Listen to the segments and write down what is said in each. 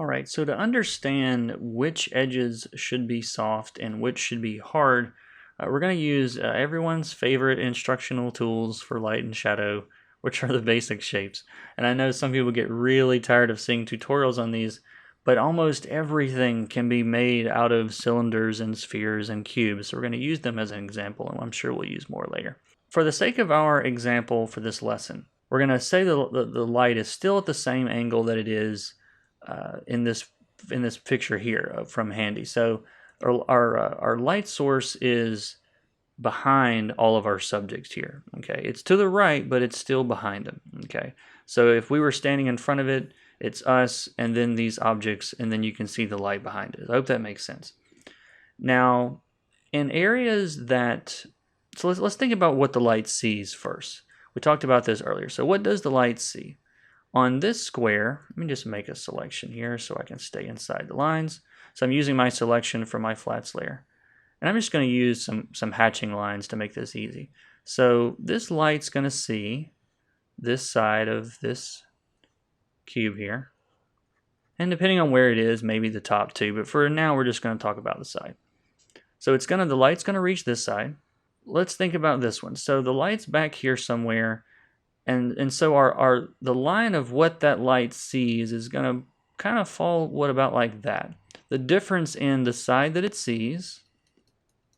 Alright, so to understand which edges should be soft and which should be hard, we're going to use everyone's favorite instructional tools for light and shadow, which are the basic shapes. And I know some people get really tired of seeing tutorials on these, but almost everything can be made out of cylinders and spheres and cubes. So we're going to use them as an example, and I'm sure we'll use more later. For the sake of our example for this lesson, we're going to say the light is still at the same angle that it is in this picture here from Handy. So our light source is behind all of our subjects here. Okay, it's to the right, but it's still behind them. Okay, so if we were standing in front of it, it's us and then these objects, and then you can see the light behind it. I hope that makes sense. Now, in areas that, so let's think about what the light sees first. We talked about this earlier. So what does the light see? On this square, let me just make a selection here so I can stay inside the lines. So I'm using my selection for my flats layer. And I'm just going to use some hatching lines to make this easy. So this light's going to see this side of this cube here. And depending on where it is, maybe the top two, but for now we're just going to talk about the side. So the light's going to reach this side. Let's think about this one. So the light's back here somewhere. And so the line of what that light sees is going to kind of fall about like that. The difference in the side that it sees,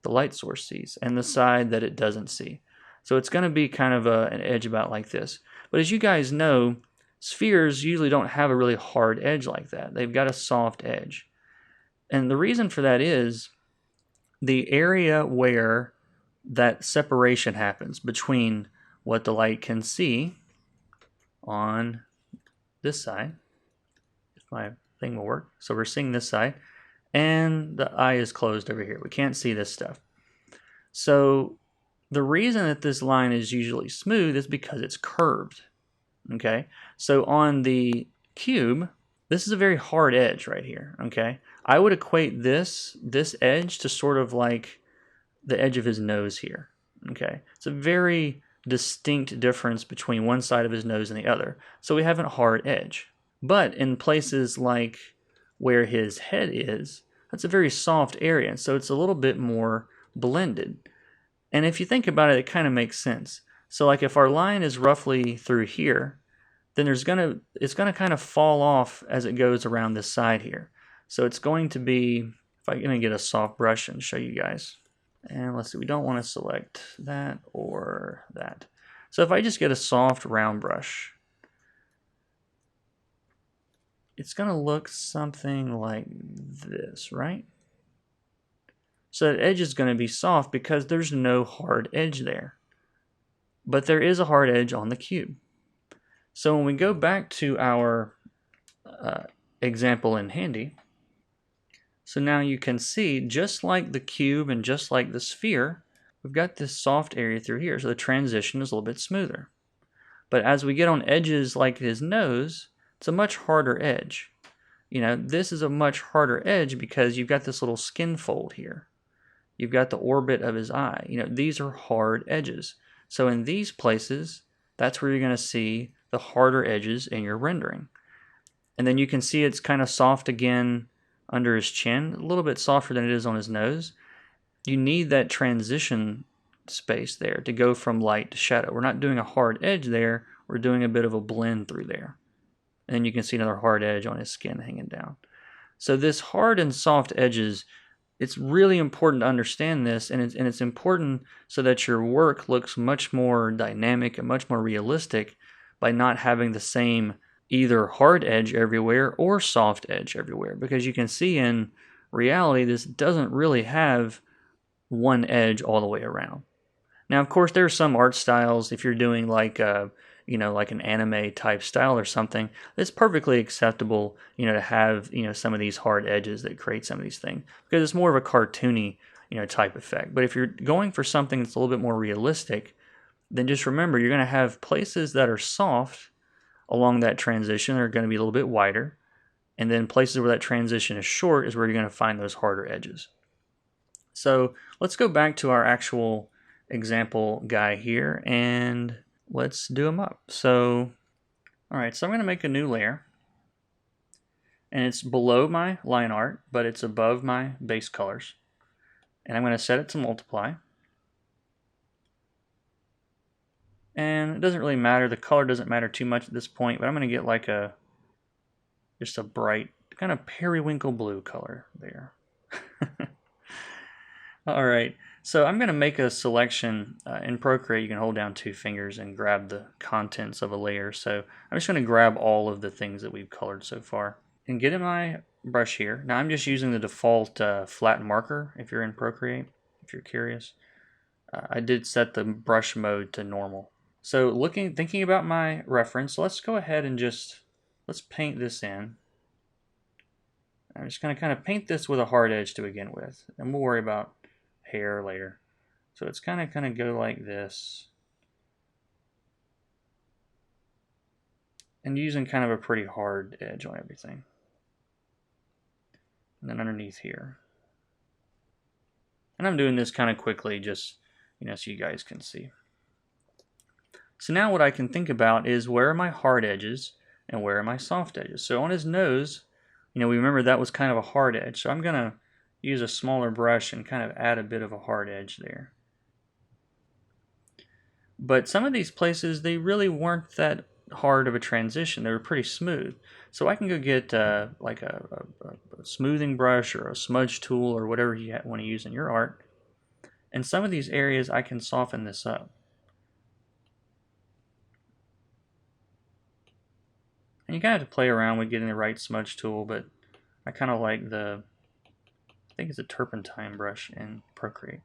the light source sees, and the side that it doesn't see. So it's going to be kind of an edge about like this. But as you guys know, spheres usually don't have a really hard edge like that. They've got a soft edge. And the reason for that is the area where that separation happens between what the light can see on this side, if my thing will work. So we're seeing this side, and the eye is closed over here. We can't see this stuff. So the reason that this line is usually smooth is because it's curved. Okay, so on the cube, this is a very hard edge right here. Okay, I would equate this edge to sort of like the edge of his nose here. Okay, it's a very distinct difference between one side of his nose and the other. So we have a hard edge. But in places like where his head is, that's a very soft area. So it's a little bit more blended. And if you think about it, it kind of makes sense. So like if our line is roughly through here, then it's going to kind of fall off as it goes around this side here. So it's going to be, if I'm going to get a soft brush and show you guys. And let's see, we don't want to select that or that. So if I just get a soft round brush, it's going to look something like this, right? So the edge is going to be soft because there's no hard edge there. But there is a hard edge on the cube. So when we go back to our example in Handy, so now you can see, just like the cube and just like the sphere, we've got this soft area through here, so the transition is a little bit smoother. But as we get on edges like his nose, it's a much harder edge. You know, this is a much harder edge because you've got this little skin fold here. You've got the orbit of his eye. You know, these are hard edges. So in these places, that's where you're going to see the harder edges in your rendering. And then you can see it's kind of soft again under his chin, a little bit softer than it is on his nose. You need that transition space there to go from light to shadow. We're not doing a hard edge there, we're doing a bit of a blend through there. And then you can see another hard edge on his skin hanging down. So this hard and soft edges, it's really important to understand this, and it's important so that your work looks much more dynamic and much more realistic by not having the same either hard edge everywhere or soft edge everywhere, because you can see in reality this doesn't really have one edge all the way around. Now, of course, there are some art styles, if you're doing like like an anime type style or something, it's perfectly acceptable, to have, some of these hard edges that create some of these things, because it's more of a cartoony, type effect. But if you're going for something that's a little bit more realistic, then just remember you're going to have places that are soft along that transition are going to be a little bit wider, and then places where that transition is short is where you're going to find those harder edges. So let's go back to our actual example guy here and let's do them up. So, all right, so I'm going to make a new layer, and it's below my line art, but it's above my base colors. And I'm going to set it to multiply. And it doesn't really matter, the color doesn't matter too much at this point, but I'm going to get like just a bright kind of periwinkle blue color there. All right, so I'm going to make a selection. In Procreate, you can hold down 2 fingers and grab the contents of a layer. So I'm just going to grab all of the things that we've colored so far and get in my brush here. Now I'm just using the default flat marker if you're in Procreate, if you're curious. I did set the brush mode to normal. So thinking about my reference, let's go ahead and let's paint this in. I'm just going to kind of paint this with a hard edge to begin with, and we'll worry about hair later. So it's kind of go like this, and using kind of a pretty hard edge on everything. And then underneath here. And I'm doing this kind of quickly, just so you guys can see. So now what I can think about is, where are my hard edges and where are my soft edges? So on his nose, we remember that was kind of a hard edge. So I'm going to use a smaller brush and kind of add a bit of a hard edge there. But some of these places, they really weren't that hard of a transition. They were pretty smooth. So I can go get like a smoothing brush or a smudge tool or whatever you want to use in your art. And some of these areas I can soften this up. And you kind of have to play around with getting the right smudge tool, but I kind of like I think it's a turpentine brush in Procreate.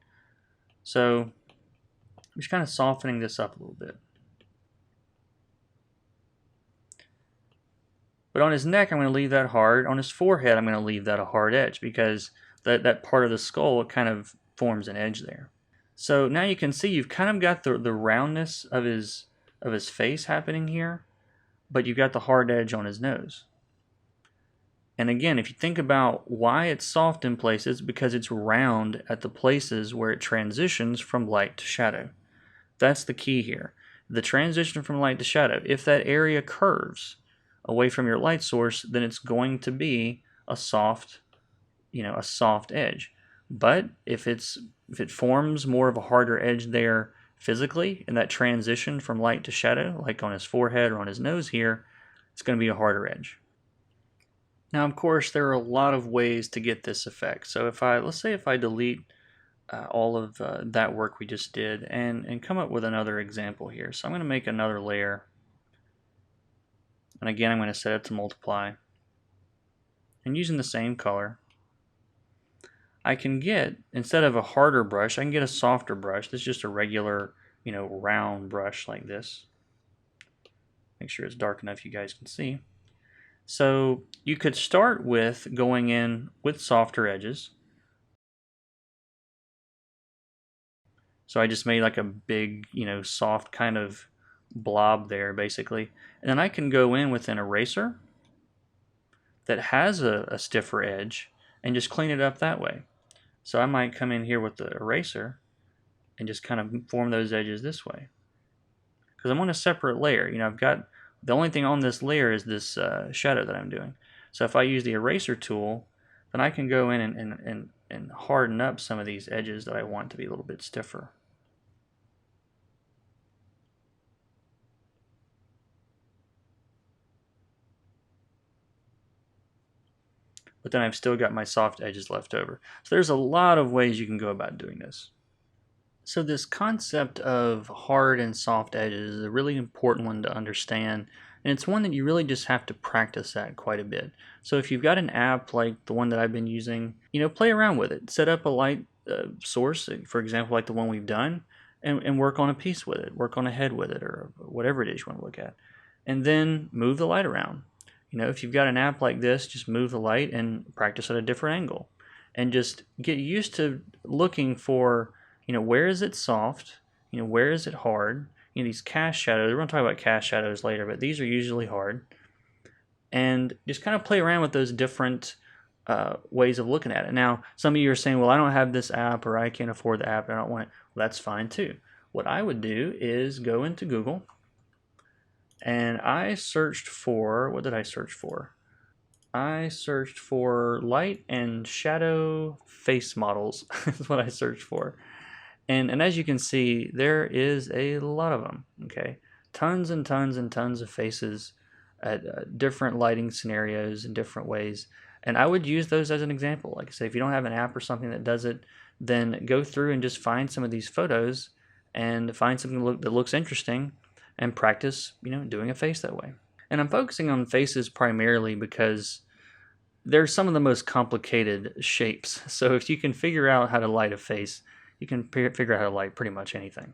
So I'm just kind of softening this up a little bit. But on his neck, I'm going to leave that hard. On his forehead, I'm going to leave that a hard edge, because that part of the skull, it kind of forms an edge there. So now you can see you've kind of got the roundness of his face happening here, but you've got the hard edge on his nose. And again, if you think about why it's soft in places, because it's round at the places where it transitions from light to shadow. That's the key here. The transition from light to shadow. If that area curves away from your light source, then it's going to be a soft, a soft edge. But if it forms more of a harder edge there physically, in that transition from light to shadow, like on his forehead or on his nose here, it's going to be a harder edge. Now, of course, there are a lot of ways to get this effect. So let's say if I delete all of that work we just did and come up with another example here. So I'm going to make another layer. And again, I'm going to set it to multiply. And using the same color, I can get, instead of a harder brush, I can get a softer brush. This is just a regular, round brush like this. Make sure it's dark enough you guys can see. So you could start with going in with softer edges. So I just made like a big, soft kind of blob there, basically. And then I can go in with an eraser that has a stiffer edge and just clean it up that way. So I might come in here with the eraser and just kind of form those edges this way. Because I'm on a separate layer. I've got, the only thing on this layer is this shadow that I'm doing. So if I use the eraser tool, then I can go in and harden up some of these edges that I want to be a little bit stiffer. But then I've still got my soft edges left over. So there's a lot of ways you can go about doing this. So this concept of hard and soft edges is a really important one to understand, and it's one that you really just have to practice at quite a bit. So if you've got an app like the one that I've been using, play around with it. Set up a light source, for example, like the one we've done, and work on a piece with it, work on a head with it, or whatever it is you want to look at. And then move the light around. If you've got an app like this, just move the light and practice at a different angle. And just get used to looking for, where is it soft? Where is it hard? These cast shadows, we're going to talk about cast shadows later, but these are usually hard. And just kind of play around with those different ways of looking at it. Now, some of you are saying, well, I don't have this app, or I can't afford the app, and I don't want it. Well, that's fine too. What I would do is go into Google, and I searched for, what did I search for? I searched for light and shadow face models. Is what I searched for. And as you can see, there is a lot of them, okay? Tons and tons and tons of faces at different lighting scenarios in different ways. And I would use those as an example. Like I say, if you don't have an app or something that does it, then go through and just find some of these photos and find something that looks interesting and practice, doing a face that way. And I'm focusing on faces primarily because they're some of the most complicated shapes. So if you can figure out how to light a face, you can figure out how to light pretty much anything.